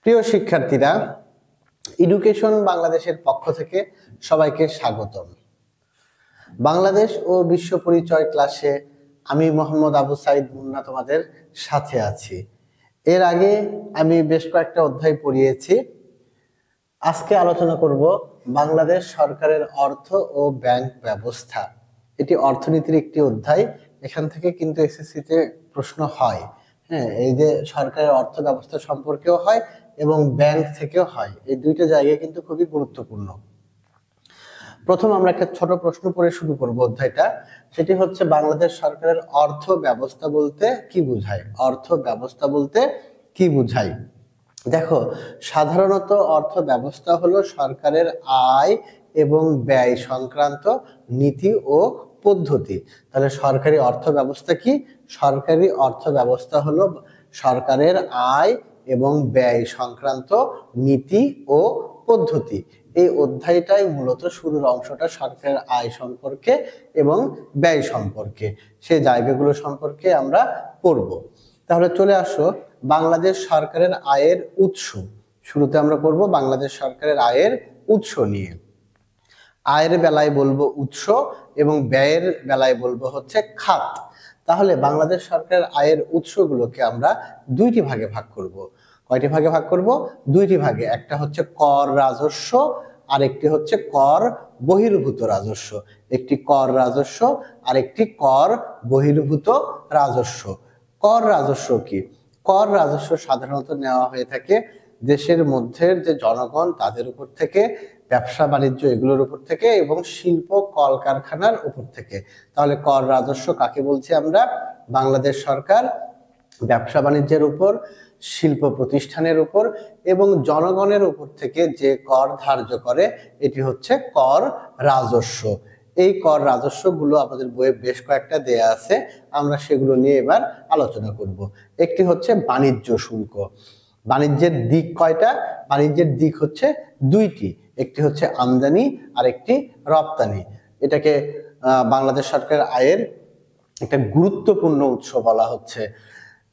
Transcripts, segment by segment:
প্রিয় শিক্ষার্থীরা, এডুকেশন বাংলাদেশের পক্ষ থেকে সবাইকে স্বাগতম। বাংলাদেশ ও বিশ্ব পরিচয় ক্লাসে আমি মোহাম্মদ আবু সাইদ মুন্না তোমাদের সাথে আছি। এর আগে আমি বেশ কয়েকটা অধ্যায় পড়িয়েছি। আজকে আলোচনা করব বাংলাদেশ সরকারের অর্থ ও ব্যাংক ব্যবস্থা। এটি অর্থনীতির একটি অধ্যায়। এখান থেকে কিন্তু এসএসসিতে প্রশ্ন হয়। হ্যাঁ, এই যে সরকারের অর্থ ব্যবস্থা সম্পর্কেও হয় এবং ব্যাংক থেকেও হয়। এই দুইটা জায়গায় কিন্তু খুবই গুরুত্বপূর্ণ। প্রথম আমরা একটা ছোট প্রশ্ন পড়ে শুরু করব অধ্যায়টা। সেটি হচ্ছে বাংলাদেশ সরকারের অর্থ ব্যবস্থা বলতে কি বোঝায়? অর্থ ব্যবস্থা বলতে কি বোঝায়? দেখো, সাধারণত অর্থ ব্যবস্থা হলো সরকারের আয় এবং ব্যয় সংক্রান্ত নীতি ও পদ্ধতি। তাহলে সরকারি অর্থ ব্যবস্থা কি? সরকারি অর্থ ব্যবস্থা হলো সরকারের আয় এবং ব্যয় সংক্রান্ত নীতি ও পদ্ধতি। এই অধ্যায়টাই মূলত শুরুর অংশটা সরকারের আয় সম্পর্কে এবং ব্যয় সম্পর্কে, সেই জায়গাগুলো সম্পর্কে আমরা পড়ব। তাহলে চলে আসো বাংলাদেশ সরকারের আয়ের উৎস। শুরুতে আমরা পড়ব বাংলাদেশ সরকারের আয়ের উৎস নিয়ে। আয়ের বেলায় বলবো উৎস এবং ব্যয়ের বেলায় বলবো হচ্ছে খাত। তাহলে বাংলাদেশ সরকারের আয়ের উৎসগুলোকে আমরা দুইটি ভাগে ভাগ করব। কয়টি ভাগে ভাগ করব? দুইটি ভাগে। একটা হচ্ছে কর রাজস্ব আর একটি হচ্ছে কর বহির্ভূত রাজস্ব। একটি কর রাজস্ব আর একটি কর বহির্ভূত রাজস্ব। কর রাজস্ব কি? কর রাজস্ব সাধারণত নেওয়া হয়ে থাকে দেশের মধ্যে যে জনগণ তাদের উপর থেকে, ব্যবসা বাণিজ্য এগুলোর উপর থেকে এবং শিল্প কলকারখানার উপর থেকে। তাহলে কর রাজস্ব কাকে বলছি আমরা? বাংলাদেশ সরকার ব্যবসা বাণিজ্যের উপর, শিল্প প্রতিষ্ঠানের উপর এবং জনগণের উপর থেকে যে কর ধার্য করে এটি হচ্ছে কর রাজস্ব। এই কর রাজস্বগুলো আমাদের বইয়ে বেশ কয়েকটা দেয়া আছে, আমরা সেগুলো নিয়ে এবার আলোচনা করব। একটি হচ্ছে বাণিজ্য শুল্ক। বাণিজ্যের দিক কয়টা? বাণিজ্যের দিক হচ্ছে দুইটি। একটি হচ্ছে আমদানি আর একটি রপ্তানি। এটাকে বাংলাদেশ সরকারের আয়ের একটা গুরুত্বপূর্ণ উৎস বলা হচ্ছে।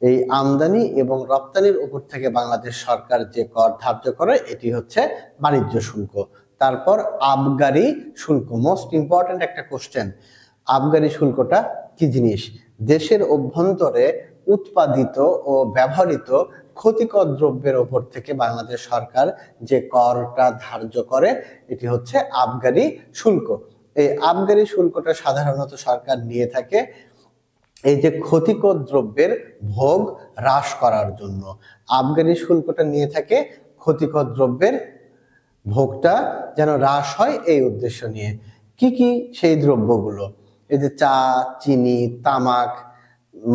এই আমদানি এবং রপ্তানির উপর থেকে বাংলাদেশ সরকার যে কর ধার্য করে এটি হচ্ছে বাণিজ্য শুল্ক। তারপর আবগারি শুল্ক, মোস্ট ইম্পর্টেন্ট একটা কোশ্চেন। আবগারি শুল্কটা কি জিনিস? দেশের অভ্যন্তরে উৎপাদিত ও ব্যবহৃত ক্ষতিকর দ্রব্যের উপর থেকে বাংলাদেশ সরকার যে করটা ধার্য করে এটি হচ্ছে আবগারি শুল্ক। এই আবগারি শুল্কটা সাধারণত সরকার নিয়ে থাকে এই যে ক্ষতিকর দ্রব্যের ভোগ হ্রাস করার জন্য। আবগারি শুল্কটা নিয়ে থাকে ক্ষতিকর দ্রব্যের ভোগটা যেন হ্রাস হয় এই উদ্দেশ্য নিয়ে। কি কি সেই দ্রব্যগুলো? এই যে চা, চিনি, তামাক,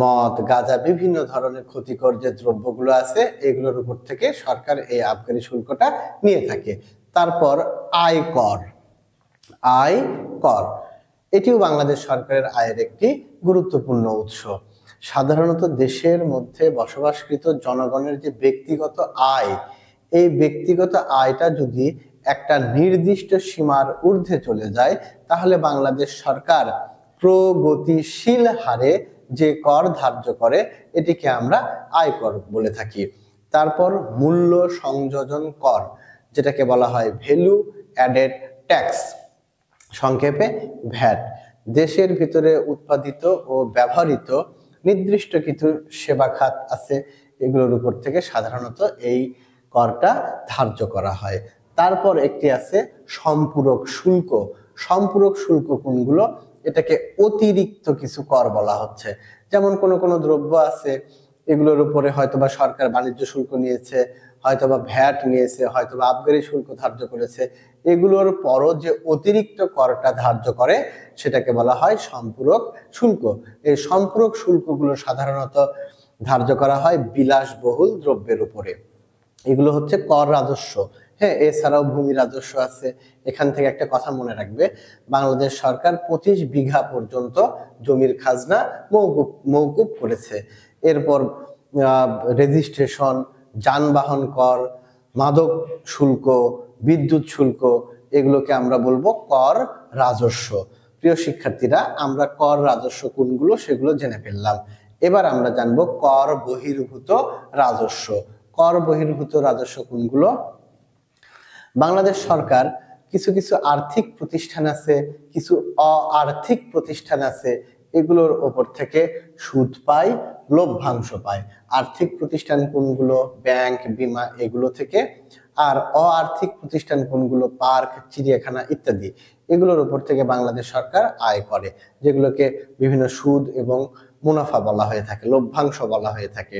মদ, গাঁজা, বিভিন্ন ধরনের ক্ষতিকর যে দ্রব্যগুলো আছে এগুলোর উপর থেকে সরকার এই আবগারি শুল্কটা নিয়ে থাকে। তারপর আয় কর। আয় কর এটিও বাংলাদেশ সরকারের আয়ের একটি গুরুত্বপূর্ণ উৎস। সাধারণত দেশের মধ্যে বসবাসকৃত জনগণের যে ব্যক্তিগত আয়, এই ব্যক্তিগত আয়টা যদি একটা নির্দিষ্ট সীমার ঊর্ধ্বে চলে যায় তাহলে বাংলাদেশ সরকার প্রগতিশীল হারে যে কর ধার্য করে এটিকে আমরা আয়কর বলে থাকি। তারপর মূল্য সংযোজন কর, যেটাকে বলা হয় ভ্যালু অ্যাডেড ট্যাক্স, সংক্ষেপে ভ্যাট। দেশের ভিতরে উৎপাদিত ও ব্যবহৃত নির্দিষ্ট কিছু সেবা খাত আছে, এগুলোর উপর থেকে সাধারণত এই করটা ধার্য করা হয়। তারপর একটি আছে সম্পূরক শুল্ক। সম্পূরক শুল্ক কোনগুলো? এটাকে অতিরিক্ত কিছু কর বলা হচ্ছে। যেমন কোনো দ্রব্য আছে এগুলোর উপরে হয়তোবা সরকার বাণিজ্য শুল্ক নিয়েছে, হয়তোবা ভ্যাট নিয়েছে, হয়তোবা আবগারি শুল্ক ধার্য করেছে, এগুলোর পরও যে অতিরিক্ত করটা ধার্য করে সেটাকে বলা হয় সম্পূরক শুল্ক। এই সম্পূরক শুল্কগুলো সাধারণত ধার্য করা হয় বিলাসবহুল দ্রব্যের উপরে। এগুলো হচ্ছে কর রাজস্ব। হ্যাঁ, এছাড়াও ভূমি রাজস্ব আছে। এখান থেকে একটা কথা মনে রাখবে, বাংলাদেশ সরকার 25 বিঘা পর্যন্ত জমির খাজনা মওকুফ করেছে। এরপর রেজিস্ট্রেশন, যানবাহন কর, মাদক শুল্ক, বিদ্যুৎ শুল্ক, এগুলোকে আমরা বলবো কর রাজস্ব। প্রিয় শিক্ষার্থীরা, আমরা কর রাজস্ব কোনগুলো সেগুলো জেনে ফেললাম। এবার আমরা জানবো কর বহির্ভূত রাজস্ব। কর বহির্ভূত রাজস্ব কোনগুলো? বাংলাদেশ সরকার কিছু কিছু আর্থিক প্রতিষ্ঠান আছে, কিছু আর্থিক প্রতিষ্ঠান আছে, এগুলোর ওপর থেকে সুদ পায়, লভ্যাংশ পায়। আর্থিক প্রতিষ্ঠান কোনগুলো? ব্যাংক, বীমা, এগুলো থেকে। আর আর্থিক প্রতিষ্ঠান কোনগুলো? পার্ক, চিড়িয়াখানা ইত্যাদি, এগুলোর উপর থেকে বাংলাদেশ সরকার আয় করে, যেগুলোকে বিভিন্ন সুদ এবং মুনাফা বলা হয়ে থাকে, লভ্যাংশ বলা হয়ে থাকে।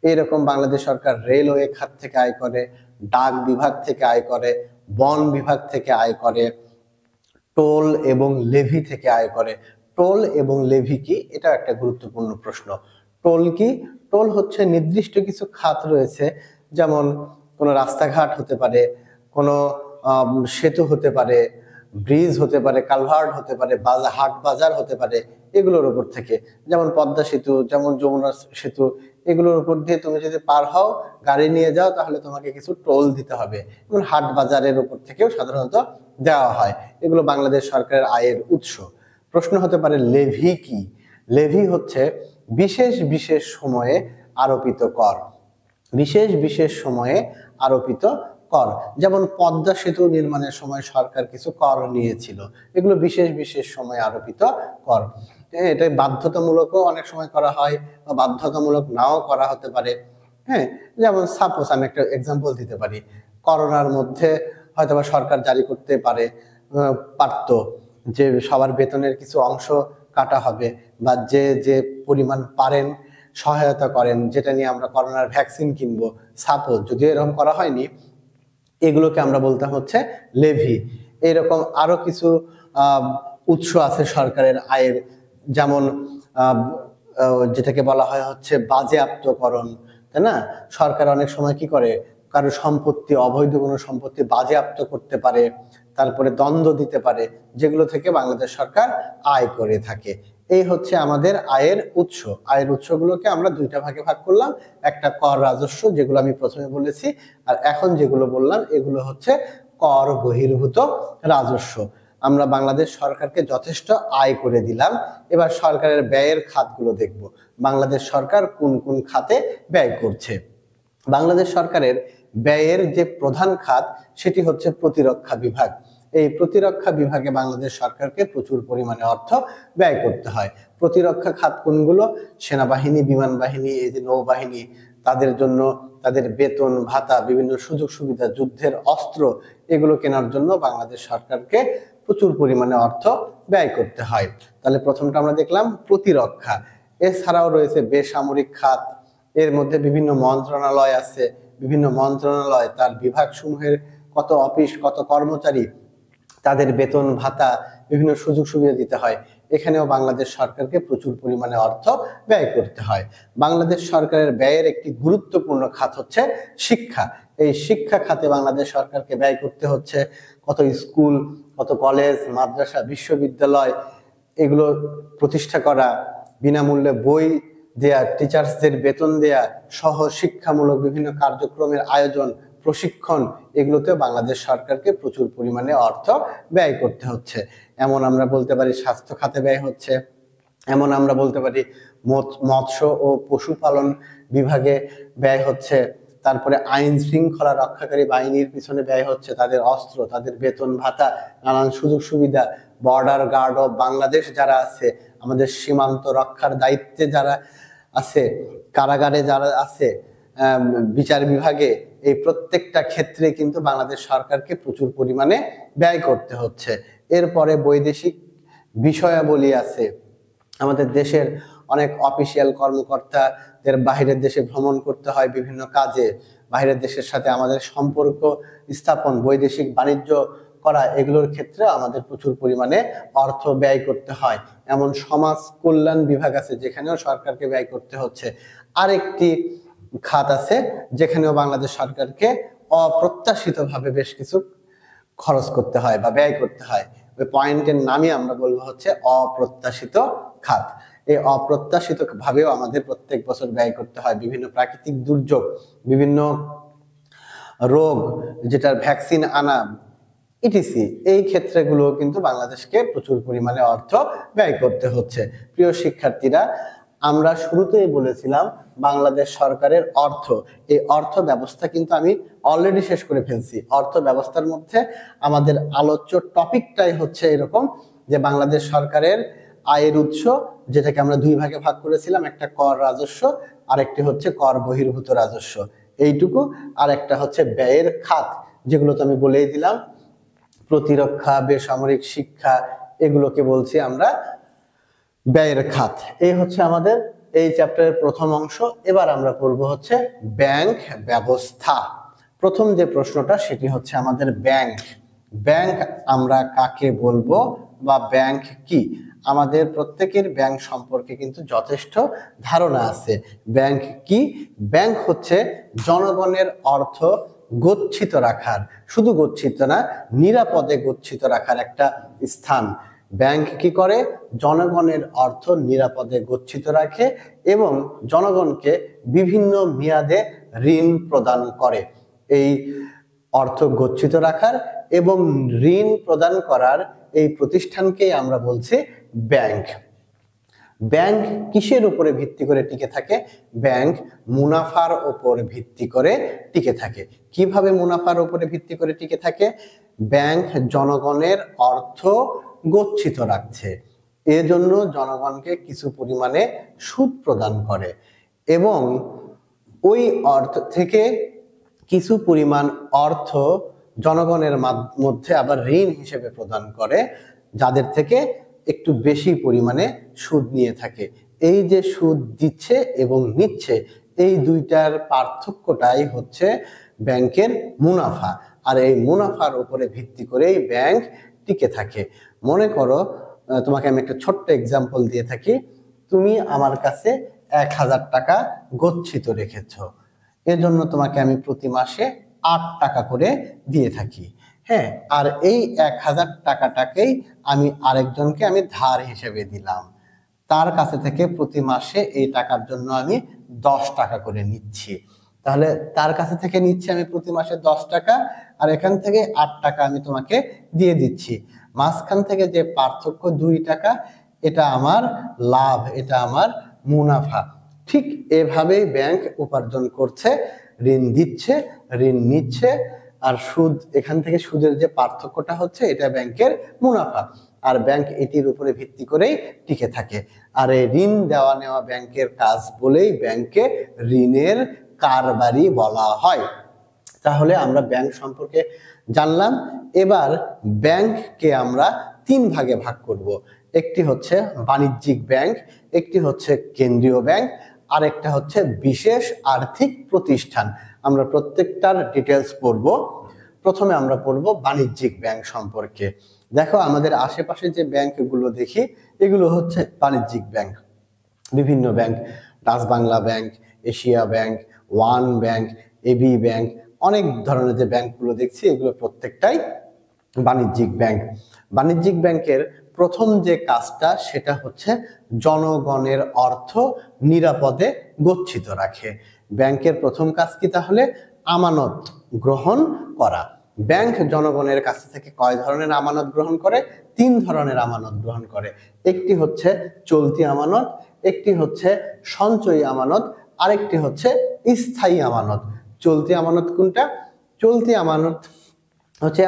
এইরকম বাংলাদেশ সরকার রেলওয়ে খাত থেকে আয় করে, ডাক বিভাগ থেকে আয় করে, বন বিভাগ থেকে আয় করে, টোল এবং লেভি থেকে আয় করে। টোল এবং লেভি কি? এটা একটা গুরুত্বপূর্ণ প্রশ্ন। টোল কি? টোল হচ্ছে নির্দিষ্ট কিছু খাত রয়েছে, যেমন কোনো রাস্তাঘাট হতে পারে, কোনো সেতু হতে পারে, ব্রিজ হতে পারে, কালভার্ট হতে পারে, হাট বাজার হতে পারে, এগুলোর উপর থেকে। যেমন পদ্মা সেতু, যেমন যমুনা সেতু, এগুলোর উপর দিয়ে তুমি যদি পার হও, গাড়ি নিয়ে যাও, তাহলে তোমাকে কিছু টোল দিতে হবে। এবং হাট বাজারের উপর থেকেও সাধারণত দেওয়া হয়। এগুলো বাংলাদেশ সরকারের আয়ের উৎস। প্রশ্ন হতে পারে লেভি কি? লেভি হচ্ছে বিশেষ বিশেষ সময়ে আরোপিত কর। বিশেষ বিশেষ সময়ে আরোপিত কর, যেমন পদ্মা সেতু নির্মাণের সময় সরকার কিছু কর নিয়েছিল, এগুলো বিশেষ বিশেষ সময়ে আরোপিত কর। এটা বাধ্যতামূলকও অনেক সময় করা হয়, বা বাধ্যতামূলক নাও করা হতে পারে। হ্যাঁ, যেমন সাপোজ আমি একটা এক্সাম্পল দিতে পারি, করোনার মধ্যে হয়তোবা সরকার জারি করতে পারতো যে সবার বেতনের কিছু অংশ কাটা হবে, বা যে যে পরিমাণ পারেন সহায়তা করেন, যেটা নিয়ে আমরা করোনার ভ্যাকসিন কিনবো, সাপোজ, যদি এরকম করা হয়নি, এগুলোকে আমরা বলতাম হচ্ছে লেভি। এরকম আরো কিছু উৎস আছে সরকারের আয়ের, যেমন যেটাকে বলা হয় হচ্ছে বাজেয়াপ্তকরণ, তাই না? সরকার অনেক সময় কি করে, কারো সম্পত্তি, অবৈধ কোনো সম্পত্তি বাজেয়াপ্ত করতে পারে, তারপরে দণ্ড দিতে পারে, যেগুলো থেকে বাংলাদেশ সরকার আয় করে থাকে। এই হচ্ছে আমাদের আয়ের উৎস। আয়ের উৎসগুলোকে আমরা দুইটা ভাগে ভাগ করলাম, একটা কর রাজস্ব, যেগুলো আমি প্রথমে বলেছি, আর এখন যেগুলো বললাম এগুলো হচ্ছে কর বহির্ভূত রাজস্ব। আমরা বাংলাদেশ সরকারকে যথেষ্ট আয় করে দিলাম। এবার সরকারের ব্যয়ের খাতগুলো দেখব, বাংলাদেশ সরকার কোন কোন খাতে ব্যয় করছে। বাংলাদেশ সরকারের ব্যয়ের যে প্রধান খাত, সেটি হচ্ছে প্রতিরক্ষা বিভাগ। এই প্রতিরক্ষা বিভাগে বাংলাদেশ সরকারকে প্রচুর পরিমাণে অর্থ ব্যয় করতে হয়। প্রতিরক্ষা খাত কোনগুলো? সেনাবাহিনী, বিমান বাহিনী, এই যে নৌবাহিনী, তাদের জন্য তাদের বেতন ভাতা, বিভিন্ন সুযোগ সুবিধা, যুদ্ধের অস্ত্র, এগুলো কেনার জন্য বাংলাদেশ সরকারকে প্রচুর পরিমাণে অর্থ ব্যয় করতে হয়। তাহলে প্রথমটা আমরা দেখলাম প্রতিরক্ষা। এছাড়াও রয়েছে বেসামরিক খাত, এর মধ্যে বিভিন্ন মন্ত্রণালয় আছে, বিভিন্ন মন্ত্রণালয়, তার বিভাগ সমূহের কত অফিস, কত কর্মচারী, তাদের বেতন ভাতা, বিভিন্ন সুযোগ সুবিধা দিতে হয়। এখানেও বাংলাদেশ সরকারকে প্রচুর পরিমাণে অর্থ ব্যয় করতে হয়। বাংলাদেশ সরকারের ব্যয়ের একটি গুরুত্বপূর্ণ খাত হচ্ছে শিক্ষা। এই শিক্ষা খাতে বাংলাদেশ সরকারকে ব্যয় করতে হচ্ছে কত স্কুল, কত কলেজ, মাদ্রাসা, বিশ্ববিদ্যালয়, এগুলো প্রতিষ্ঠা করা, বিনামূল্যে বই দেয়া, টিচার্সদের বেতন দেয়া সহ শিক্ষামূলক বিভিন্ন কার্যক্রমের আয়োজন, প্রশিক্ষণ, এগুলোতে বাংলাদেশ সরকারকে প্রচুর পরিমাণে অর্থ ব্যয় করতে হচ্ছে। এমন আমরা বলতে পারি স্বাস্থ্য খাতে ব্যয় হচ্ছে, এমন আমরা বলতে পারি মৎস্য ও পশুপালন বিভাগে ব্যয় হচ্ছে, তারপরে আইন শৃঙ্খলা রক্ষাকারী বাহিনীর পিছনে ব্যয় হচ্ছে, তাদের অস্ত্র, তাদের বেতন ভাতা, নানান সুযোগ সুবিধা, বর্ডার গার্ড অফ বাংলাদেশ যারা আছে, আমাদের সীমান্ত রক্ষার দায়িত্বে যারা আছে, কারাগারে যারা আছে, বিচার বিভাগে, এই প্রত্যেকটা ক্ষেত্রে কিন্তু বাংলাদেশ সরকারকে প্রচুর পরিমাণে ব্যয় করতে হচ্ছে। এরপরে বৈদেশিক বিষয়াবলী আছে, আমাদের দেশের অনেক অফিসিয়াল কর্মকর্তাদের বাইরের দেশে ভ্রমণ করতে হয় বিভিন্ন কাজে, বাইরের দেশের সাথে আমাদের সম্পর্ক স্থাপন, বৈদেশিক বাণিজ্য করা, এগুলোর ক্ষেত্রে আমাদের প্রচুর পরিমাণে অর্থ ব্যয় করতে হয়। এমন সমাজ কল্যাণ বিভাগ আছে, যেখানেও সরকারকে ব্যয় করতে হচ্ছে। আরেকটি খাত আছে যেখানেও বাংলাদেশ সরকারকে অপ্রত্যাশিতভাবে বেশ কিছু খরচ করতে হয় বা ব্যয় করতে হয়। ওই পয়েন্টের নামই আমরা বলবো হচ্ছে অপ্রত্যাশিত খাত। এই অপ্রত্যাশিত ভাবেও আমাদের প্রত্যেক বছর ব্যয় করতে হয়। বিভিন্ন প্রাকৃতিক দুর্যোগ, বিভিন্ন রোগ, যেটার ভ্যাকসিন আনা, ইটিসি, এই ক্ষেত্রগুলো কিন্তু বাংলাদেশকে প্রচুর পরিমাণে অর্থ ব্যয় করতে হচ্ছে। প্রিয় শিক্ষার্থীরা, আমরা শুরুতেই বলেছিলাম বাংলাদেশ সরকারের অর্থ, এই অর্থ ব্যবস্থা কিন্তু আমি অলরেডি শেষ করে ফেলছি। অর্থ ব্যবস্থার মধ্যে আমাদের আলোচ্য টপিকটাই হচ্ছে এরকম যে বাংলাদেশ সরকারের আয়ের উৎস, যেটাকে আমরা দুই ভাগে ভাগ করেছিলাম, একটা কর রাজস্ব আর একটি হচ্ছে কর বহির্ভূত রাজস্ব, এইটুকু। আর একটা হচ্ছে ব্যয়ের খাত, যেগুলো তো আমি বলেই দিলাম, প্রতিরক্ষা, বেসামরিক শিক্ষা, এগুলোকে বলছি আমরা ব্যয়ের খাত। এই হচ্ছে আমাদের এই চ্যাপ্টারের প্রথম অংশ। এবার আমরা পড়ব হচ্ছে ব্যাংক ব্যবস্থা। প্রথম যে প্রশ্নটা সেটি হচ্ছে আমাদের ব্যাংক। ব্যাংক আমরা কাকে বলবো বা ব্যাংক কি? আমাদের প্রত্যেকের ব্যাংক সম্পর্কে কিন্তু যথেষ্ট ধারণা আছে। ব্যাংক কি? ব্যাংক হচ্ছে জনগণের অর্থ গচ্ছিত রাখার, শুধু গচ্ছিত না, নিরাপদে গচ্ছিত রাখার একটা স্থান। ব্যাংক কি করে? জনগণের অর্থ নিরাপদে গচ্ছিত রাখে এবং জনগণকে বিভিন্ন মেয়াদে ঋণ প্রদান করে। এই অর্থ গচ্ছিত রাখার এবং ঋণ প্রদান করার এই প্রতিষ্ঠানকেই আমরা বলছি ব্যাংক। ব্যাংক কিসের উপরে ভিত্তি করে টিকে থাকে? ব্যাংক মুনাফার উপর ভিত্তি করে টিকে থাকে। কিভাবে মুনাফার উপরে ভিত্তি করে টিকে থাকে? ব্যাংক জনগণের অর্থ গচ্ছিত রাখছে, এজন্য জনগণকে কিছু পরিমাণে সুদ প্রদান করে এবং ওই অর্থ থেকে কিছু পরিমাণ অর্থ জনগণের মধ্যে আবার ঋণ হিসেবে প্রদান করে, যাদের থেকে একটু বেশি পরিমাণে সুদ নিয়ে থাকে। এই যে সুদ দিচ্ছে এবং নিচ্ছে, এই দুইটার পার্থক্যটাই হচ্ছে ব্যাংকের মুনাফা। আর এই মুনাফার উপরে ভিত্তি করেই ব্যাংক টিকে থাকে। মনে করো, তোমাকে আমি একটা ছোট্ট এক্সাম্পল দিয়ে থাকি। তুমি আমার কাছে 1000 টাকা গচ্ছিত রেখেছ, এজন্য তোমাকে আমি প্রতি মাসে 8 টাকা করে দিয়ে থাকি। হ্যাঁ, আর এই 1000 টাকাটাকেই আমি আরেকজনকে আমি ধার হিসেবে দিলাম, তার কাছে থেকে প্রতি মাসে এই টাকার জন্য আমি 10 টাকা করে নিচ্ছি। তাহলে তার কাছে থেকে নিচ্ছি আমি প্রতি মাসে 10 টাকা, আর এখান থেকে 8 টাকা আমি তোমাকে দিয়ে দিচ্ছি। মাঝখান থেকে যে পার্থক্য 2 টাকা, এটা আমার লাভ, এটা আমার মুনাফা। ঠিক এভাবেই ব্যাংক উপার্জন করছে, ঋণ দিচ্ছে, ঋণ নিচ্ছে, আর সুদ, এখান থেকে সুদের যে পার্থক্যটা হচ্ছে এটা ব্যাংকের মুনাফা। আর ব্যাংক এটির উপরে ভিত্তি করেই টিকে থাকে। আর এই ঋণ দেওয়া নেওয়া ব্যাংকের কাজ বলেই ব্যাংকে ঋণের কারবারি বলা হয়। তাহলে আমরা ব্যাংক সম্পর্কে জানলাম। এবার ব্যাংককে আমরা 3 ভাগে ভাগ করব। একটি হচ্ছে বাণিজ্যিক ব্যাংক, একটি হচ্ছে কেন্দ্রীয় ব্যাংক, আর একটা হচ্ছে বিশেষ আর্থিক প্রতিষ্ঠান। আমরা প্রত্যেকটার ডিটেলস পড়ব। প্রথমে আমরা পড়ব বাণিজ্যিক ব্যাংক সম্পর্কে। দেখো, আমাদের আশেপাশে যে ব্যাংকগুলো দেখি, এগুলো হচ্ছে বাণিজ্যিক ব্যাংক। বিভিন্ন bank, Dutch Bangla bank, Asia bank, one bank, AB bank, অনেক ধরনের যে ব্যাংকগুলো দেখছি, এগুলো প্রত্যেকটাই বাণিজ্যিক ব্যাংক। বাণিজ্যিক ব্যাংকের প্রথম যে কাজটা সেটা হচ্ছে জনগণের অর্থ নিরাপদে গচ্ছিত রাখে। ব্যাংকের প্রথম কাজ কি তাহলে? আমানত গ্রহণ করা। ব্যাংক জনগণের কাছ থেকে কয় ধরনের আমানত গ্রহণ করে? 3 ধরনের আমানত গ্রহণ করে। একটি হচ্ছে চলতি আমানত, একটি হচ্ছে সঞ্চয়ী আমানত, আরেকটি হচ্ছে স্থায়ী আমানত। চলতি আমানত কোনটা? চলতি আমানত হচ্ছে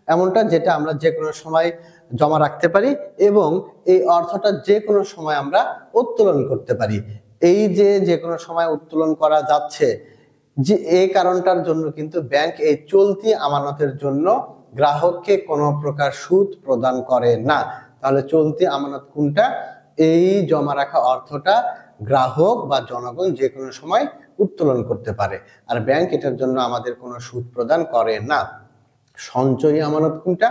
এমনটা যেটা আমরা যে কোনো সময় জমা রাখতে পারি এবং এই অর্থটা যে কোনো সময় আমরা উত্তোলন করতে পারি। এই যে কোনো সময় উত্তোলন করা যাচ্ছে, যে এই কারণটার জন্য কিন্তু ব্যাংক এই চলতি আমানতের জন্য গ্রাহককে কোনো প্রকার সুদ প্রদান করে না। তাহলে চলতি আমানত কোনটা? এই জমা রাখা অর্থটা গ্রাহক বা জনগণ যে কোনো সময় উত্তোলন করতে পারে, আর ব্যাংক এটার জন্য আমাদের কোনো সুদ প্রদান করে না। সঞ্চয়ী আমানত কোনটা?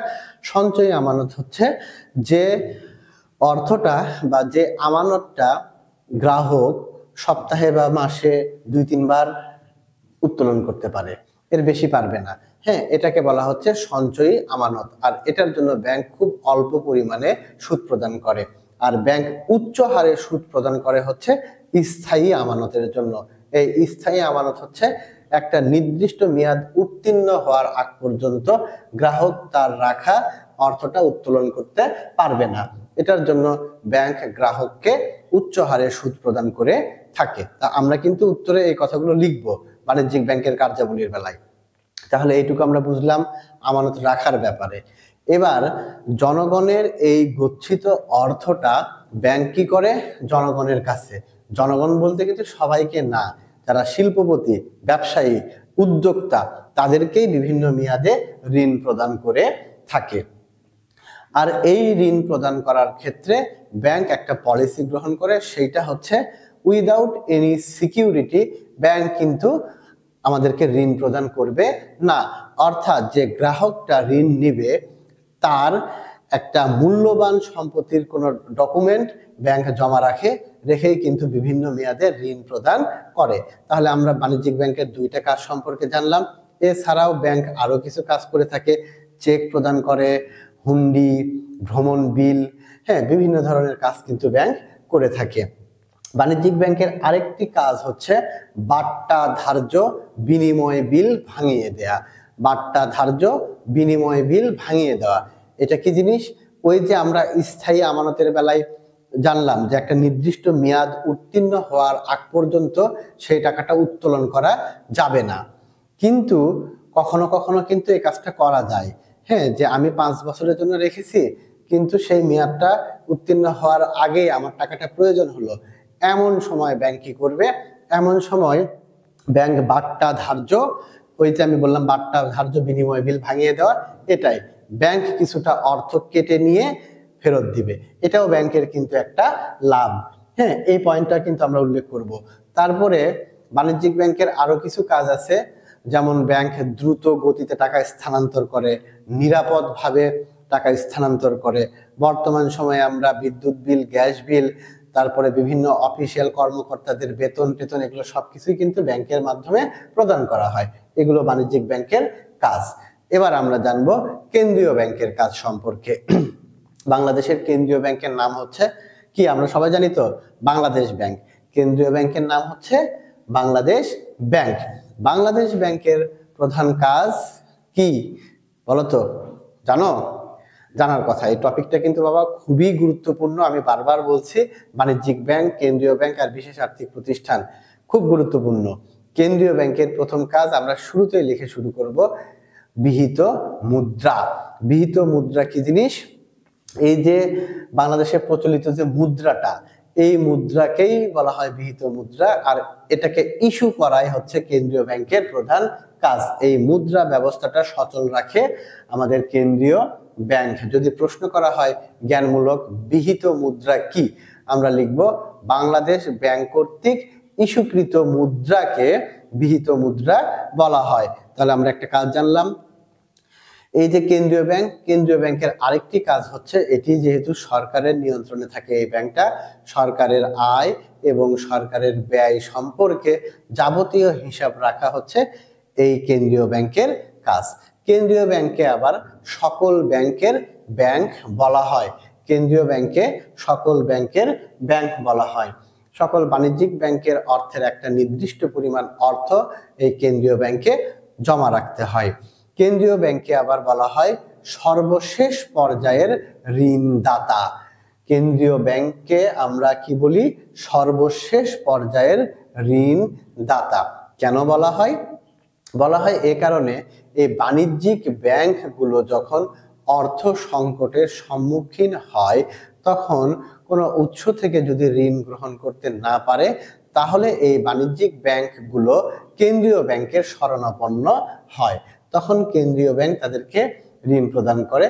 সঞ্চয়ী আমানত হচ্ছে যে অর্থটা বা যে আমানতটা গ্রাহক সপ্তাহে বা মাসে 2-3 বার উত্তোলন করতে পারে, এর বেশি পারবে না। হ্যাঁ, এটাকে বলা হচ্ছে সঞ্চয়ী আমানত। আর এটার জন্য ব্যাংক খুব অল্প পরিমাণে সুদ প্রদান করে। আর ব্যাংক উচ্চ হারে সুদ প্রদান করে হচ্ছে স্থায়ী আমানতের জন্য। এই স্থায়ী আমানত হচ্ছে একটা নির্দিষ্ট মেয়াদ উত্তীর্ণ হওয়ার আগ পর্যন্ত গ্রাহক তার রাখা অর্থটা উত্তোলন করতে পারবে না। এটার জন্য ব্যাংক গ্রাহককে উচ্চ হারে সুদ প্রদান করে থাকে। তা আমরা কিন্তু উত্তরে এই কথাগুলো লিখব বাণিজ্যিক ব্যাংকের কার্যাবলীর বেলায়। তাহলে এইটুকু আমরা বুঝলাম আমানত রাখার ব্যাপারে। এবার জনগণের এই গচ্ছিত অর্থটা ব্যাংক কি করে? জনগণের কাছে, জনগণ বলতে কিন্তু সবাইকে না, যারা শিল্পপতি, ব্যবসায়ী, উদ্যোক্তা তাদেরকেই বিভিন্ন মেয়াদে ঋণ প্রদান করে থাকে। আর এই ঋণ প্রদান করার ক্ষেত্রে ব্যাংক একটা পলিসি গ্রহণ করে, সেইটা হচ্ছে উইদাউট এনি সিকিউরিটি ব্যাংক কিন্তু আমাদেরকে ঋণ প্রদান করবে না। অর্থাৎ যে গ্রাহকটা ঋণ নিবে তার একটা মূল্যবান সম্পত্তির কোনো ডকুমেন্ট ব্যাংক জমা রেখেই কিন্তু বিভিন্ন মেয়াদে ঋণ প্রদান করে। তাহলে আমরা বাণিজ্যিক ব্যাংকের দুইটা কাজ সম্পর্কে জানলাম। এছাড়াও ব্যাংক আরো কিছু কাজ করে থাকে, চেক প্রদান করে, হুন্ডি, ভ্রমণ বিল, হ্যাঁ, বিভিন্ন ধরনের কাজ কিন্তু ব্যাংক করে থাকে। বাণিজ্যিক ব্যাংকের আরেকটি কাজ হচ্ছে বাট্টা ধার্য বিনিময় বিল ভাঙিয়ে দেয়া। বাট্টা ধার্য বিনিময় বিল ভাঙিয়ে দেওয়া, এটা কি জিনিস? ওই যে আমরা স্থায়ী আমানতের বেলায় জানলাম যে একটা নির্দিষ্ট মেয়াদ উত্তীর্ণ হওয়ার আগ পর্যন্ত সেই টাকাটা উত্তোলন করা যাবে না, কিন্তু কখনো কখনো কিন্তু এই কাজটা করা যায়। হ্যাঁ, যে আমি 5 বছরের জন্য রেখেছি, কিন্তু সেই মেয়াদটা উত্তীর্ণ হওয়ার আগেই আমার টাকাটা প্রয়োজন হলো, এমন সময় ব্যাংক কি করবে? এমন সময় ব্যাংক বাট্টা ধার্য, ওই যে আমি বললাম বাট্টা ধার্য বিনিময় বিল ভাঙিয়ে দেওয়া, এটাই ব্যাংক কিছুটা অর্থ কেটে নিয়ে ফেরত দিবে। এটাও ব্যাংকের কিন্তু একটা লাভ। হ্যাঁ, এই পয়েন্টটা কিন্তু আমরা উল্লেখ করব। তারপরে বাণিজ্যিক ব্যাংকের আরো কিছু কাজ আছে, যেমন ব্যাংক দ্রুত গতিতে টাকা স্থানান্তর করে, নিরাপদভাবে টাকা স্থানান্তর করে। বর্তমান সময়ে আমরা বিদ্যুৎ বিল, গ্যাস বিল, তারপরে বিভিন্ন অফিসিয়াল কর্মকর্তাদের বেতন টেতন, এগুলো সবকিছুই কিন্তু ব্যাংকের মাধ্যমে প্রদান করা হয়। এগুলো বাণিজ্যিক ব্যাংকের কাজ। এবার আমরা জানবো কেন্দ্রীয় ব্যাংকের কাজ সম্পর্কে। বাংলাদেশের কেন্দ্রীয় ব্যাংকের নাম হচ্ছে কি? আমরা সবাই জানি তো, বাংলাদেশ ব্যাংক। কেন্দ্রীয় ব্যাংকের নাম হচ্ছে বাংলাদেশ ব্যাংক। বাংলাদেশ ব্যাংকের প্রধান কাজ কি বলতো? জানো? জানার কথা। এই টপিকটা কিন্তু বাবা খুবই গুরুত্বপূর্ণ। আমি বারবার বলছি, বাণিজ্যিক ব্যাংক, কেন্দ্রীয় ব্যাংক আর বিশেষ আর্থিক প্রতিষ্ঠান খুব গুরুত্বপূর্ণ। কেন্দ্রীয় ব্যাংকের প্রথম কাজ আমরা শুরুতেই লিখে শুরু করব, বিহিত মুদ্রা। বিহিত মুদ্রা কি জিনিস? এই যে বাংলাদেশে প্রচলিত যে মুদ্রাটা, এই মুদ্রাকেই বলা হয় বিহিত মুদ্রা, আর এটাকে ইস্যু করাই হচ্ছে কেন্দ্রীয় ব্যাংকের প্রধান কাজ। এই মুদ্রা ব্যবস্থাটা সচল রাখে আমাদের কেন্দ্রীয় ব্যাংক। যদি প্রশ্ন করা হয় জ্ঞানমূলক, বিহিত মুদ্রা কি, আমরা লিখব বাংলাদেশ ব্যাংক কর্তৃক ইস্যুকৃত মুদ্রাকে বিহিত মুদ্রা বলা হয়। তাহলে আমরা একটা কাজ জানলাম। এই যে কেন্দ্রীয় ব্যাংক, কেন্দ্রীয় ব্যাংকের আরেকটি কাজ হচ্ছে, এটি যেহেতু সরকারের নিয়ন্ত্রণে থাকে, এই ব্যাংকটা সরকারের আয় এবং সরকারের ব্যয় সম্পর্কে যাবতীয় হিসাব রাখা হচ্ছে এই কেন্দ্রীয় ব্যাংকের কাজ। কেন্দ্রীয় ব্যাংকে আবার সকল ব্যাংকের ব্যাংক বলা হয়। কেন্দ্রীয় ব্যাংকে সকল ব্যাংকের ব্যাংক বলা হয়। সকল বাণিজ্যিক ব্যাংকের অর্থের একটা নির্দিষ্ট পরিমাণ অর্থ এই কেন্দ্রীয় ব্যাংকে জমা রাখতে হয়। কেন্দ্রীয় ব্যাংকে আবার বলা হয় সর্বশেষ পর্যায়ের ঋণদাতা। কেন্দ্রীয় ব্যাংককে আমরা কি বলি? সর্বশেষ পর্যায়ের ঋণদাতা। কেন বলা হয়? বলা হয় এ কারণে, এই বাণিজ্যিক ব্যাংকগুলো যখন অর্থ সংকটের সম্মুখীন হয়, তখন কোনো উৎস থেকে যদি ঋণ গ্রহণ করতে না পারে, তাহলে এই বাণিজ্যিক ব্যাংকগুলো কেন্দ্রীয় ব্যাংকের শরণাপন্ন হয়। তখন কেন্দ্রীয় ব্যাংক তাদেরকে ঋণ প্রদান করে,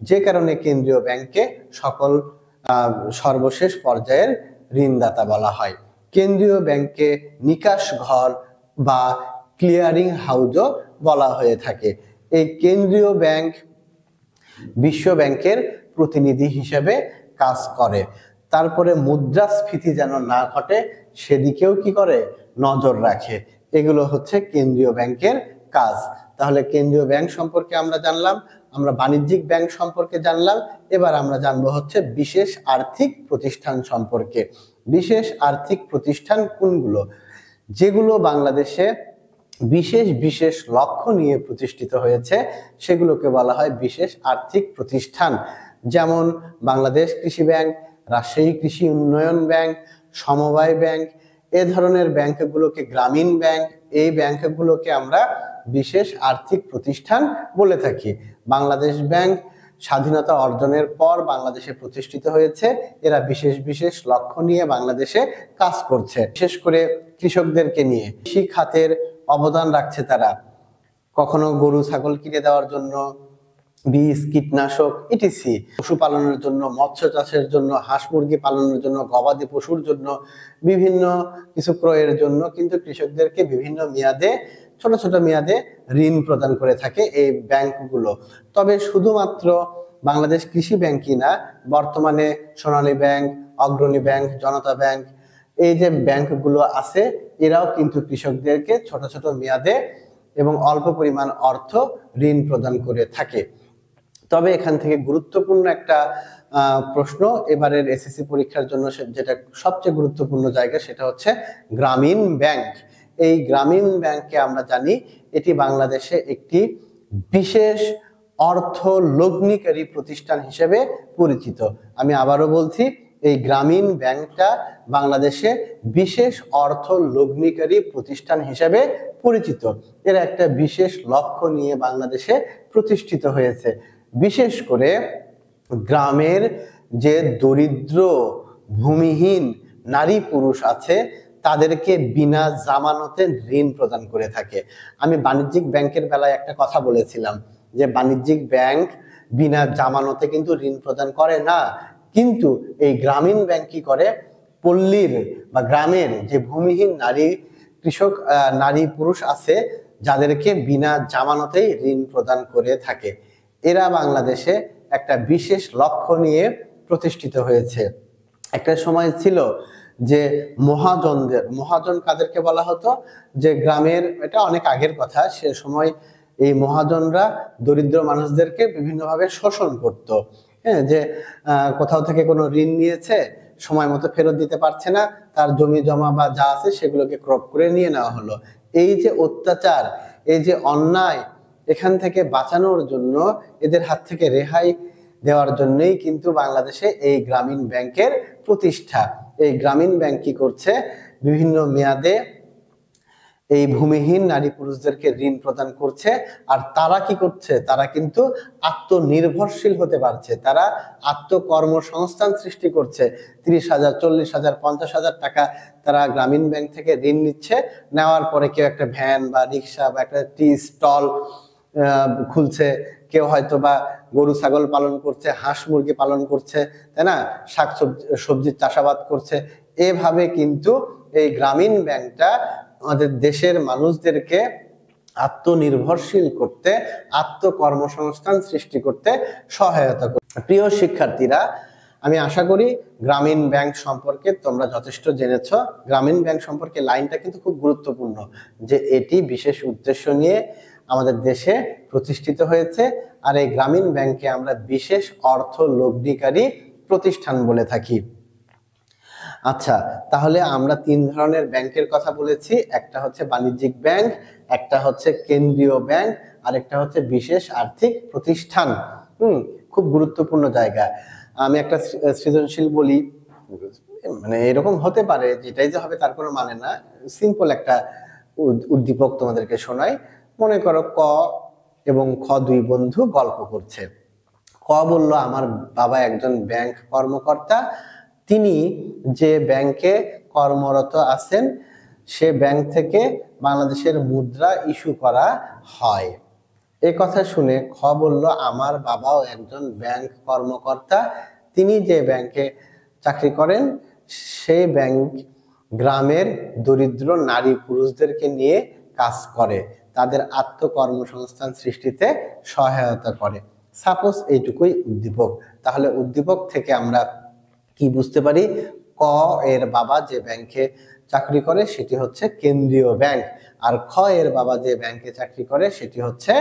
যে কারণে কেন্দ্রীয় ব্যাংককে সকল সর্বশেষ পর্যায়ের ঋণদাতা বলা হয়। কেন্দ্রীয় ব্যাংকে নিকাশ ঘর বা ক্লিয়ারিং হাউসও বলা হয়ে থাকে। এই কেন্দ্রীয় ব্যাংক বিশ্ব ব্যাংকের প্রতিনিধি হিসেবে কাজ করে। তারপরে মুদ্রাস্ফীতি যেন না ঘটে সেদিকেও কি করে? নজর রাখে। এগুলো হচ্ছে কেন্দ্রীয় ব্যাংকের কাজ। তাহলে কেন্দ্রীয় ব্যাংক সম্পর্কে আমরা জানলাম, আমরা বাণিজ্যিক ব্যাংক সম্পর্কে জানলাম। এবার আমরা জানবো হচ্ছে বিশেষ আর্থিক প্রতিষ্ঠান সম্পর্কে। বিশেষ আর্থিক প্রতিষ্ঠান কোনগুলো? যেগুলো বাংলাদেশে বিশেষ বিশেষ লক্ষ্য নিয়ে প্রতিষ্ঠিত হয়েছে, সেগুলোকে বলা হয় বিশেষ আর্থিক প্রতিষ্ঠান। যেমন বাংলাদেশ কৃষি ব্যাংক, রাজশাহী কৃষি উন্নয়ন ব্যাংক, সমবায় ব্যাংক, এ ধরনের ব্যাংকগুলোকে গ্রামীণ ব্যাংক, এই ব্যাংকগুলোকে আমরা বিশেষ আর্থিক প্রতিষ্ঠান বলে থাকি। বাংলাদেশ ব্যাংক স্বাধীনতা অর্জনের পর বাংলাদেশে প্রতিষ্ঠিত হয়েছে। এরা বিশেষ বিশেষ লক্ষ্য নিয়ে বাংলাদেশে কাজ করছে, বিশেষ করে কৃষকদেরকে নিয়ে কৃষি খাতের অবদান রাখছে তারা। কখনো গরু ছাগল কিনে দেওয়ার জন্য, বীজ, কীটনাশক ইটিসি, পশুপালনের জন্য, মৎস্য চাষের জন্য, হাঁস মুরগি পালনের জন্য, গবাদি পশুর জন্য, বিভিন্ন কিছু ক্রয়ের জন্য কিন্তু কৃষকদেরকে বিভিন্ন মেয়াদে, ছোট ছোট মেয়াদে ঋণ প্রদান করে থাকে এই ব্যাংকগুলো। তবে শুধুমাত্র বাংলাদেশ কৃষি ব্যাংকই না, বর্তমানে সোনালী ব্যাংক, অগ্রণী ব্যাংক, জনতা ব্যাংক, এই যে ব্যাংকগুলো আছে এরাও কিন্তু কৃষকদেরকে ছোট ছোট মেয়াদে এবং অল্প পরিমাণ অর্থ ঋণ প্রদান করে থাকে। তবে এখান থেকে গুরুত্বপূর্ণ একটা প্রশ্ন এবারের এসএসসি পরীক্ষার জন্য, যেটা সবচেয়ে গুরুত্বপূর্ণ জায়গা, সেটা হচ্ছে গ্রামীণ ব্যাংক। এই গ্রামীণ ব্যাংককে আমরা জানি এটি বাংলাদেশে একটি বিশেষ অর্থ লগ্নিকারী প্রতিষ্ঠান হিসেবে পরিচিত। আমি আবারও বলছি, এই গ্রামীণ ব্যাংকটা বাংলাদেশে বিশেষ অর্থ লগ্নিকারী প্রতিষ্ঠান হিসেবে পরিচিত। এর একটা বিশেষ লক্ষ্য নিয়ে বাংলাদেশে প্রতিষ্ঠিত হয়েছে। বিশেষ করে গ্রামের যে দরিদ্র ভূমিহীন নারী পুরুষ আছে তাদেরকে বিনা জামানতে ঋণ প্রদান করে থাকে। আমি বাণিজ্যিক ব্যাংকের বেলায় একটা কথা বলেছিলাম যে বাণিজ্যিক ব্যাংক বিনা জামানতে কিন্তু ঋণ প্রদান করে না, কিন্তু এই গ্রামীণ ব্যাংক কি করে, পল্লীর বা গ্রামের যে ভূমিহীন কৃষক নারী পুরুষ আছে যাদেরকে বিনা জামানতেই ঋণ প্রদান করে থাকে। এরা বাংলাদেশে একটা বিশেষ লক্ষ্য নিয়ে প্রতিষ্ঠিত হয়েছে। একটা সময় ছিল যে মহাজন কাদেরকে বলা হতো, যে গ্রামের, এটা অনেক আগের কথা, সে সময় এই মহাজনরা দরিদ্র মানুষদেরকে বিভিন্নভাবে শোষণ করত। হ্যাঁ, যে কোথাও থেকে কোনো ঋণ নিয়েছে, সময় মতো ফেরত দিতে পারছে না, তার জমি জমা বা যা আছে সেগুলোকে ক্রপ করে নিয়ে নেওয়া হলো। এই যে অত্যাচার, এই যে অন্যায়, এখান থেকে বাঁচানোর জন্য, এদের হাত থেকে রেহাই দেওয়ার জন্যই কিন্তু বাংলাদেশে এই গ্রামীণ ব্যাংকের প্রতিষ্ঠা। এই গ্রামীণ ব্যাংক কি করছে, বিভিন্ন মেয়াদে এই ভূমিহীন নারী পুরুষদেরকে ঋণ প্রদান করছে। আর তারা কি করছে, তারা কিন্তু আত্মনির্ভরশীল হতে পারছে, তারা আত্মকর্মসংস্থান সৃষ্টি করছে। 30,000, 40,000, 50,000 টাকা তারা গ্রামীণ ব্যাংক থেকে ঋণ নিচ্ছে। নেওয়ার পরে কেউ একটা ভ্যান বা রিক্সা বা একটা টি স্টল খুলছে, কেউ হয়তো বা গরু ছাগল পালন করছে, হাঁস মুরগি পালন করছে, তাই না, শাক সবজির চাষাবাদ করছে। এভাবে কিন্তু এই গ্রামীণ ব্যাংকটা আমাদের দেশের মানুষদেরকে আত্মনির্ভরশীল করতে, আত্মকর্মসংস্থান সৃষ্টি করতে সহায়তা করে। প্রিয় শিক্ষার্থীরা, আমি আশা করি গ্রামীণ ব্যাংক সম্পর্কে তোমরা যথেষ্ট জেনেছ। গ্রামীণ ব্যাংক সম্পর্কে লাইনটা কিন্তু খুব গুরুত্বপূর্ণ, যে এটি বিশেষ উদ্দেশ্য নিয়ে আমাদের দেশে প্রতিষ্ঠিত হয়েছে। আর এই গ্রামীণ ব্যাংকে আমরা বিশেষ অর্থ লগ্নিকারী প্রতিষ্ঠান বলে থাকি। আচ্ছা, তাহলে আমরা 3 ধরনের ব্যাংকের কথা বলেছি। একটা হচ্ছে বাণিজ্যিক ব্যাংক, একটা হচ্ছে কেন্দ্রীয় ব্যাংক, আর একটা হচ্ছে বিশেষ আর্থিক প্রতিষ্ঠান। খুব গুরুত্বপূর্ণ জায়গা। আমি একটা সৃজনশীল বলি, মানে এরকম হতে পারে, যেটাই যে হবে তার কোনো মানে না। সিম্পল একটা উদ্দীপক তোমাদেরকে শোনাই। মনে করো ক এবং খ 2 বন্ধু গল্প করছে। ক বলল, আমার বাবা একজন ব্যাংক কর্মকর্তা, তিনি যে ব্যাংকে কর্মরত আছেন সে ব্যাংক থেকে বাংলাদেশের মুদ্রা ইস্যু করা হয়। এই কথা শুনে খ বলল, আমার বাবাও একজন ব্যাংক কর্মকর্তা, তিনি যে ব্যাংকে চাকরি করেন সেই ব্যাংক গ্রামের দরিদ্র নারী পুরুষদেরকে নিয়ে কাজ করে, তাদের আত্মকর্মসংস্থান সৃষ্টিতে সহায়তা করে। সাপোজ এইটুকুই উদ্দীপক। তাহলে উদ্দীপক থেকে আমরা কি বুঝতে পারি, ক এর বাবা যে ব্যাংকে চাকরি করে সেটি হচ্ছে কেন্দ্রীয় ব্যাংক, আর খ এর বাবা যে ব্যাংকে চাকরি করে সেটি হচ্ছে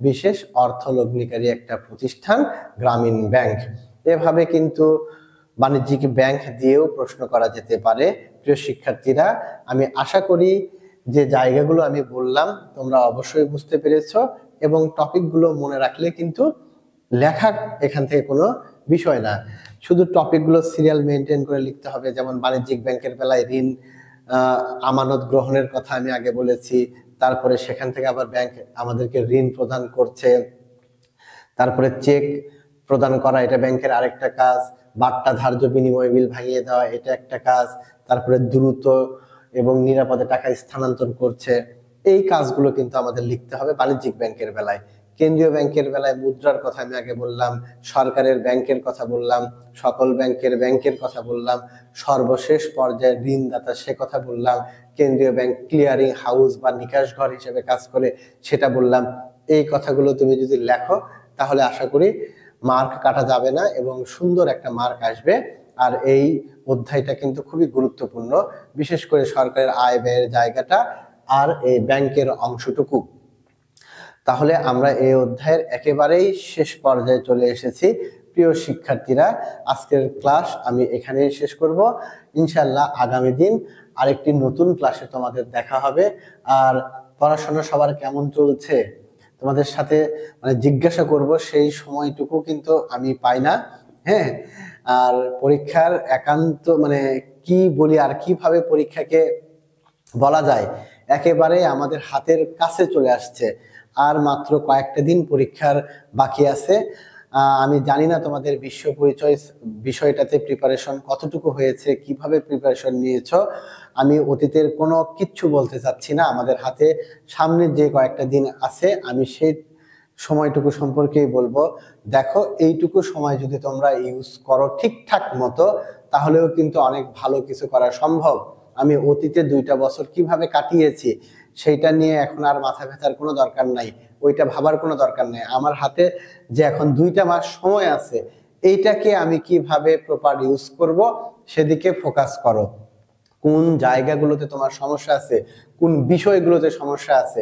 বিশেষ অর্থ লগ্নিকারী একটা প্রতিষ্ঠান, গ্রামীণ ব্যাংক। এভাবে কিন্তু বাণিজ্যিক ব্যাংক দিয়েও প্রশ্ন করা যেতে পারে। প্রিয় শিক্ষার্থীরা, আমি আশা করি যে জায়গাগুলো আমি বললাম তোমরা অবশ্যই বুঝতে পেরেছো, এবং টপিকগুলো মনে রাখলে কিন্তু লেখা এখান থেকে কোনো বিষয় না, শুধু টপিকগুলো সিরিয়াল মেনটেন করে লিখতে হবে। যেমন বাণিজ্যিক ব্যাংকের বেলায় ঋণ আমানত গ্রহণের কথা আমি আগে বলেছি, তারপরে সেখান থেকে আবার ব্যাংক আমাদেরকে ঋণ প্রদান করছে, তারপরে চেক প্রদান করা এটা ব্যাংকের আরেকটা কাজ, বাট্টা ধার্য বিনিময় বিল ভাঙিয়ে দেওয়া এটা একটা কাজ, তারপরে দ্রুত এবং নিরাপদে টাকা স্থানান্তর করছে, এই কাজগুলো কিন্তু আমাদের লিখতে হবে বাণিজ্যিক ব্যাংকের বেলায়। কেন্দ্রীয় ব্যাংকের বেলায় মুদ্রার কথা আমি আগে বললাম, সরকারের ব্যাংকের কথা বললাম, সকল ব্যাংকের কথা বললাম, সর্বশেষ পর্যায়ে ঋণদাতা সে কথা বললাম, কেন্দ্রীয় ব্যাংক ক্লিয়ারিং হাউস বা নিকাশ ঘর হিসেবে কাজ করে সেটা বললাম। এই কথাগুলো তুমি যদি লেখো তাহলে আশা করি মার্ক কাটা যাবে না এবং সুন্দর একটা মার্ক আসবে। আর এই অধ্যায়টা কিন্তু খুবই গুরুত্বপূর্ণ, বিশেষ করে সরকারের আয় ব্যয়ের জায়গাটা আর এই ব্যাংকের অংশটুকু। তাহলে আমরা এই অধ্যায়ের একেবারেই শেষ পর্যায়ে চলে এসেছি। প্রিয় শিক্ষার্থীরা, আজকের ক্লাস আমি এখানেই শেষ করব। ইনশাআল্লাহ আগামী দিন আরেকটি নতুন ক্লাসে তোমাদের দেখা হবে। আর পড়াশোনা সবার কেমন চলছে তোমাদের সাথে মানে জিজ্ঞাসা করব, সেই সময়টুকু কিন্তু আমি পাই না। হ্যাঁ, আর পরীক্ষার একান্ত মানে কি বলি আর কিভাবে পরীক্ষাকে বলা যায়, একেবারে আমাদের হাতের কাছে চলে আসছে। আর মাত্র কয়েকটা দিন পরীক্ষার বাকি আছে। আমি জানি না তোমাদের বিশ্ব পরিচয় বিষয়টাতে প্রিপারেশন কতটুকু হয়েছে, কিভাবে প্রিপারেশন নিয়েছো। আমি অতীতের কোনো কিচ্ছু বলতে চাচ্ছি না, আমাদের হাতে সামনে যে কয়েকটা দিন আছে আমি সেই সময়টুকু সম্পর্কেই বলবো। দেখো, এইটুকু সময় যদি তোমরা ইউজ করো ঠিকঠাক মতো, তাহলেও কিন্তু অনেক ভালো কিছু করা সম্ভব। আমি অতীতে 2টা বছর কিভাবে কাটিয়েছি সেইটা নিয়ে এখন আর মাথা ব্যথার কোনো দরকার নাই, ওইটা ভাবার কোনো দরকার নেই। আমার হাতে যে এখন 2টা মাস সময় আছে, এইটাকে আমি কিভাবে প্রপার ইউজ করব সেদিকে ফোকাস করো। কোন জায়গাগুলোতে তোমার সমস্যা আছে, কোন বিষয়গুলোতে সমস্যা আছে,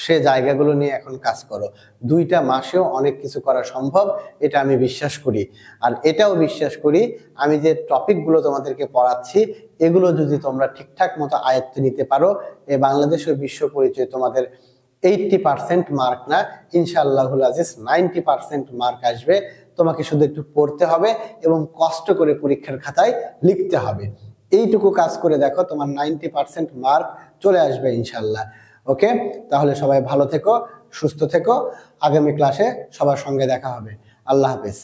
সে জায়গাগুলো নিয়ে এখন কাজ করো। 2টা মাসেও অনেক কিছু করা সম্ভব, এটা আমি বিশ্বাস করি। আর এটাও বিশ্বাস করি, আমি যে টপিকগুলো তোমাদেরকে পড়াচ্ছি এগুলো যদি তোমরা ঠিকঠাক মতো আয়ত্তে নিতে পারো, এই বাংলাদেশ ও বিশ্ব পরিচয় তোমাদের 80% মার্ক না, ইনশাআল্লাহুল আজিজ 90% মার্ক আসবে। তোমাকে শুধু একটু পড়তে হবে এবং কষ্ট করে পরীক্ষার খাতায় লিখতে হবে। এইটুকু কাজ করে দেখো, তোমার 90% মার্ক চলে আসবে ইনশাআল্লাহ। ওকে, তাহলে সবাই ভালো থেকো, সুস্থ থেকো। আগামী ক্লাসে সবার সঙ্গে দেখা হবে। আল্লাহ হাফেজ।